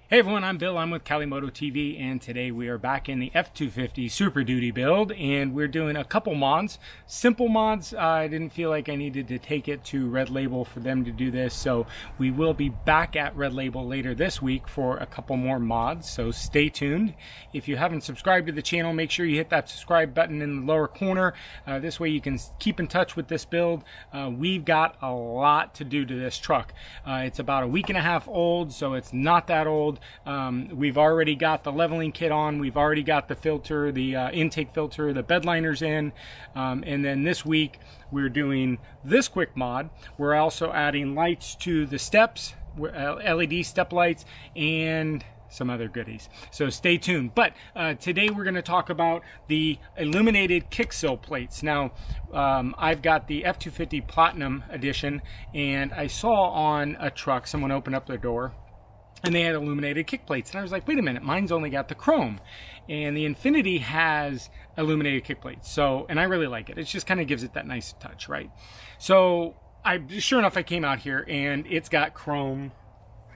Hey everyone, I'm Bill. I'm with Kalimoto TV, and today we are back in the F-250 Super Duty build, and we're doing a couple mods. Simple mods. I didn't feel like I needed to take it to Red Label for them to do this, so we will be back at Red Label later this week for a couple more mods, so stay tuned. If you haven't subscribed to the channel, make sure you hit that subscribe button in the lower corner. This way you can keep in touch with this build. We've got a lot to do to this truck. It's about a week and a half old, so it's not that old. We've already got the leveling kit on, we've already got the filter, the intake filter, the bed liners in, and then this week we're doing this quick mod. We're also adding lights to the steps, LED step lights, and some other goodies. So stay tuned. But today we're going to talk about the Illuminated kick sill plates. Now, I've got the F-250 Platinum Edition, and I saw on a truck, someone opened up their door, and they had illuminated kick plates. And I was like, wait a minute, mine's only got the chrome. And the Infinity has illuminated kick plates. So, and I really like it. It just kind of gives it that nice touch, right? So, sure enough, I came out here and it's got chrome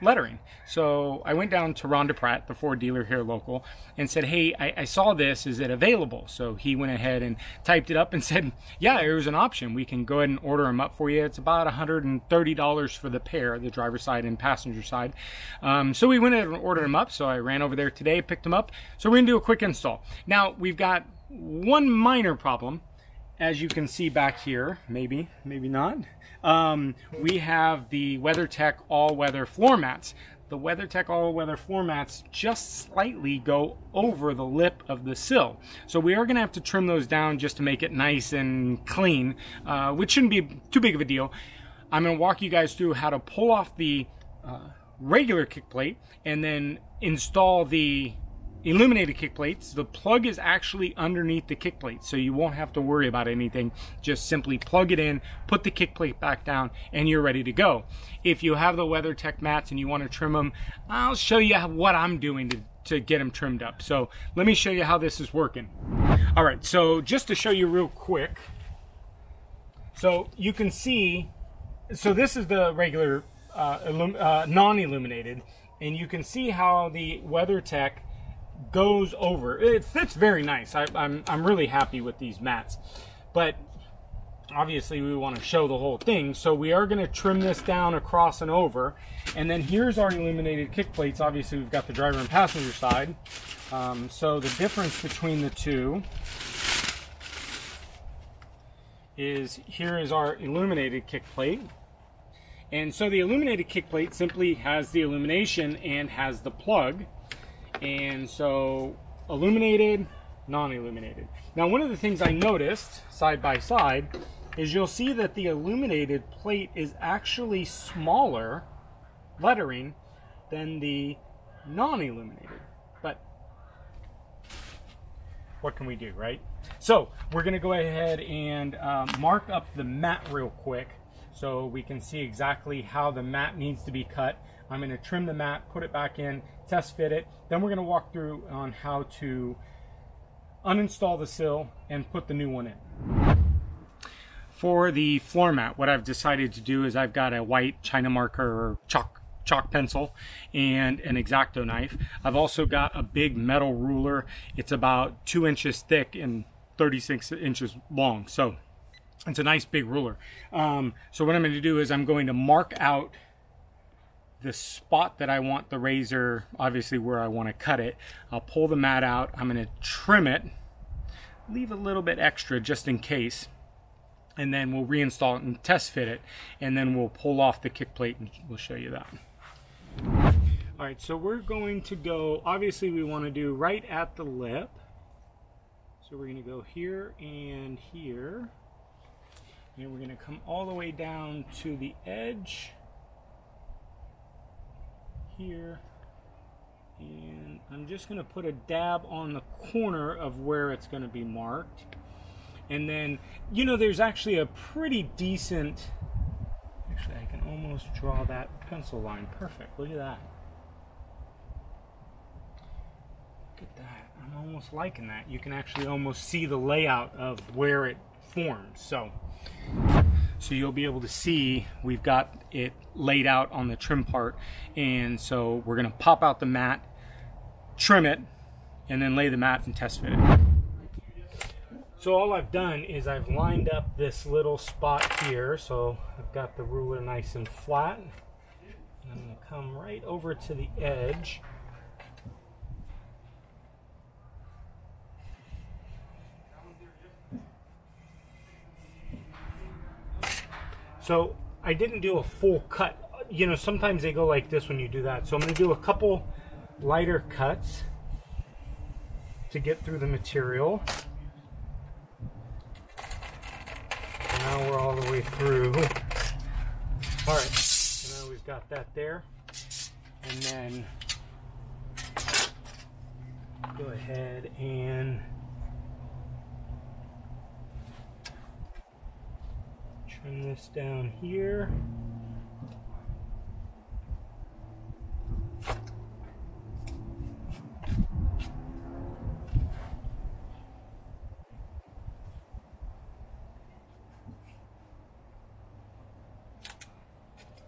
lettering. So I went down to Ron DePratt, the Ford dealer here local, and said, hey, I saw this, is it available? So he went ahead and typed it up and said, yeah, there's an option. We can go ahead and order them up for you. It's about $130 for the pair, the driver's side and passenger side. So we went ahead and ordered them up. So I ran over there today, picked them up. So we're gonna do a quick install. Now we've got one minor problem. As you can see back here, maybe not, we have the WeatherTech all-weather floor mats. The WeatherTech all-weather floor mats just slightly go over the lip of the sill. So we are going to have to trim those down just to make it nice and clean, which shouldn't be too big of a deal. I'm going to walk you guys through how to pull off the regular kick plate and then install the illuminated kick plates. The plug is actually underneath the kick plate, so you won't have to worry about anything. Just simply plug it in, put the kick plate back down, and you're ready to go. If you have the WeatherTech mats and you want to trim them, I'll show you what I'm doing to get them trimmed up. So let me show you how this is working. All right, so just to show you real quick, so you can see, so this is the regular non-illuminated, and you can see how the WeatherTech goes over. It fits very nice. I'm really happy with these mats, but obviously we want to show the whole thing, so we are going to trim this down across and over. And then here's our illuminated kick plates. Obviously we've got the driver and passenger side, so the difference between the two is here is our illuminated kick plate. And so the illuminated kick plate simply has the illumination and has the plug. And so illuminated, non-illuminated. Now one of the things I noticed side by side is you'll see that the illuminated plate is actually smaller lettering than the non-illuminated. But what can we do, right? So we're going to go ahead and mark up the mat real quick so we can see exactly how the mat needs to be cut. I'm going to trim the mat, put it back in, test fit it. Then we're going to walk through on how to uninstall the sill and put the new one in. For the floor mat, what I've decided to do is I've got a white China marker or chalk pencil and an X-Acto knife. I've also got a big metal ruler. It's about 2 inches thick and 36 inches long. So it's a nice big ruler. So what I'm going to do is I'm going to mark out the spot that I want the razor, obviously where I want to cut it. I'll pull the mat out. I'm going to trim it, leave a little bit extra just in case, and then we'll reinstall it and test fit it, and then we'll pull off the kick plate and we'll show you that. All right, so we're going to go, obviously we want to do right at the lip. So we're going to go here and here, and we're going to come all the way down to the edge here, and I'm just going to put a dab on the corner of where it's going to be marked. And then, you know, there's actually a pretty decent, actually I can almost draw that pencil line perfect. Look at that. Look at that. I'm almost liking that. You can actually almost see the layout of where it forms. So you'll be able to see we've got it laid out on the trim part. And so we're gonna pop out the mat, trim it, and then lay the mat and test fit it. So all I've done is I've lined up this little spot here. So I've got the ruler nice and flat. And I'm gonna come right over to the edge. So I didn't do a full cut. You know, sometimes they go like this when you do that. So I'm gonna do a couple lighter cuts to get through the material. Now we're all the way through. All right, so now we've got that there. And then go ahead and trim this down here.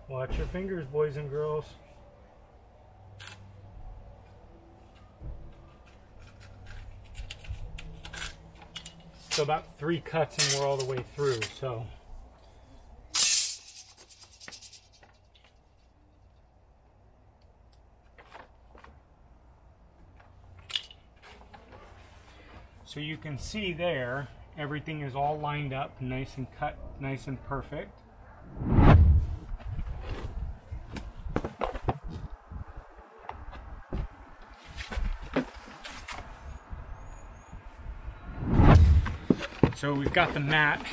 Watch your fingers, boys and girls. So about 3 cuts and we're all the way through. So you can see there, everything is all lined up, nice and cut, nice and perfect. So we've got the mat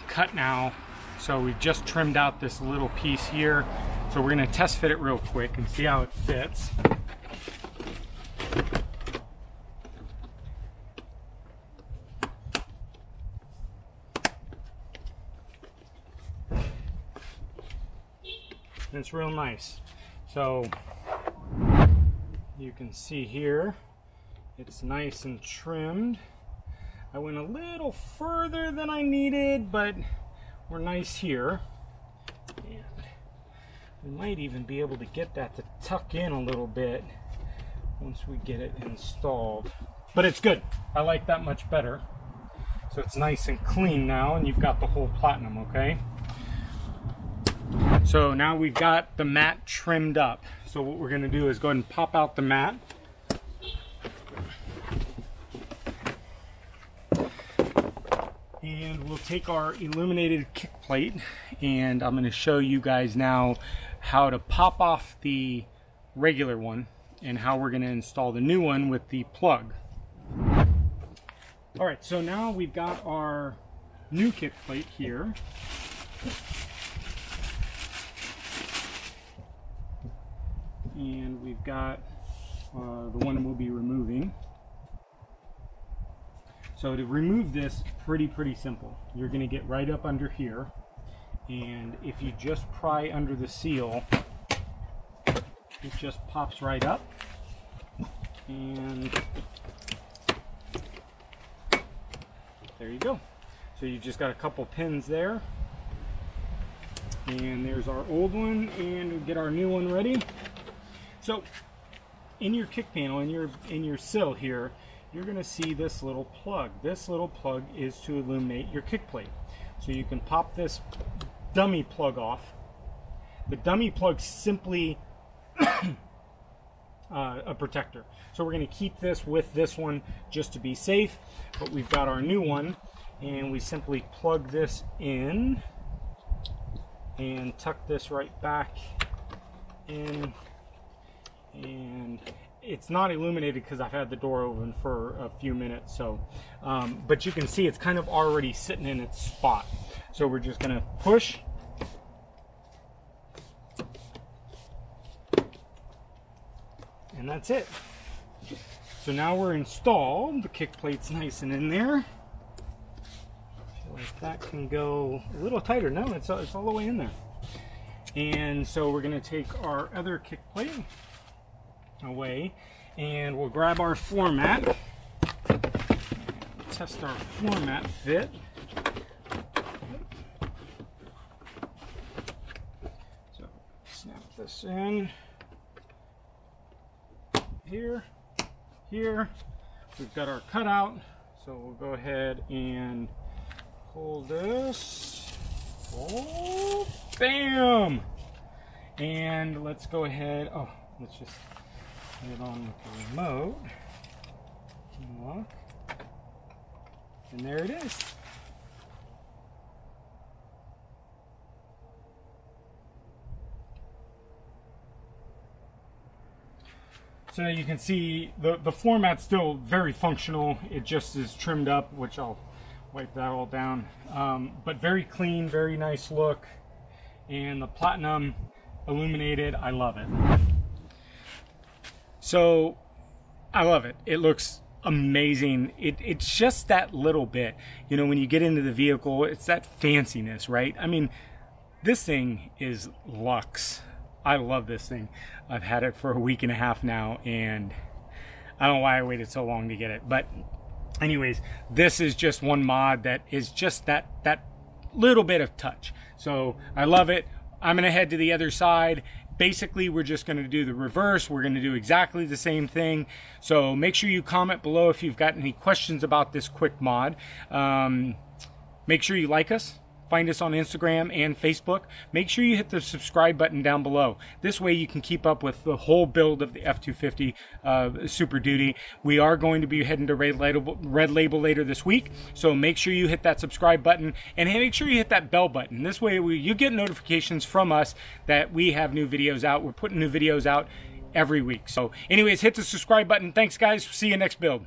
cut now. So we've just trimmed out this little piece here. So we're gonna test fit it real quick and see how it fits. And it's real nice. So you can see here, it's nice and trimmed. I went a little further than I needed, but we're nice here. And we might even be able to get that to tuck in a little bit once we get it installed. But it's good. I like that much better. So it's nice and clean now, and you've got the whole platinum, okay? So now we've got the mat trimmed up. So what we're gonna do is go ahead and pop out the mat. And we'll take our illuminated kick plate, and I'm going to show you guys now how to pop off the regular one and how we're going to install the new one with the plug. Alright, so now we've got our new kick plate here. And we've got the one we'll be removing. So to remove this, pretty simple. You're going to get right up under here, and if you just pry under the seal, it just pops right up, and there you go. So you just got a couple pins there, and there's our old one, and we'll get our new one ready. So in your kick panel, in your sill here, you're going to see this little plug. This little plug is to illuminate your kick plate. So you can pop this dummy plug off. The dummy plug's simply a protector. So we're going to keep this with this one just to be safe, but we've got our new one, and we simply plug this in and tuck this right back in. And it's not illuminated because I've had the door open for a few minutes, so but you can see it's kind of already sitting in its spot. So we're just going to push, and that's it. So now we're installed. The kick plate's nice and in there. I feel like that can go a little tighter. No, it's all the way in there. And so we're going to take our other kick plate away, and we'll grab our floor mat, test our floor mat fit. this in here, here. We've got our cutout, so we'll go ahead and pull this. Oh, bam! And let's go ahead, let's just get it on with the remote. Look. And there it is. So you can see the format's still very functional. It just is trimmed up, which I'll wipe that all down. But very clean, very nice look. And the platinum illuminated, I love it. So I love it. It looks amazing. It's just that little bit. You know, when you get into the vehicle, it's that fanciness, right? I mean, this thing is luxe. I love this thing. I've had it for a week and a half now, and I don't know why I waited so long to get it. But anyways, this is just one mod that is just that little bit of touch. So I love it. I'm going to head to the other side. Basically, we're just going to do the reverse. We're going to do exactly the same thing. So make sure you comment below if you've got any questions about this quick mod. Make sure you like us. Find us on Instagram and Facebook. Make sure you hit the subscribe button down below. This way you can keep up with the whole build of the F-250 Super Duty. We are going to be heading to Red Label later this week, so make sure you hit that subscribe button and make sure you hit that bell button. This way you get notifications from us that we have new videos out. We're putting new videos out every week. So anyways, hit the subscribe button. Thanks guys. See you next build.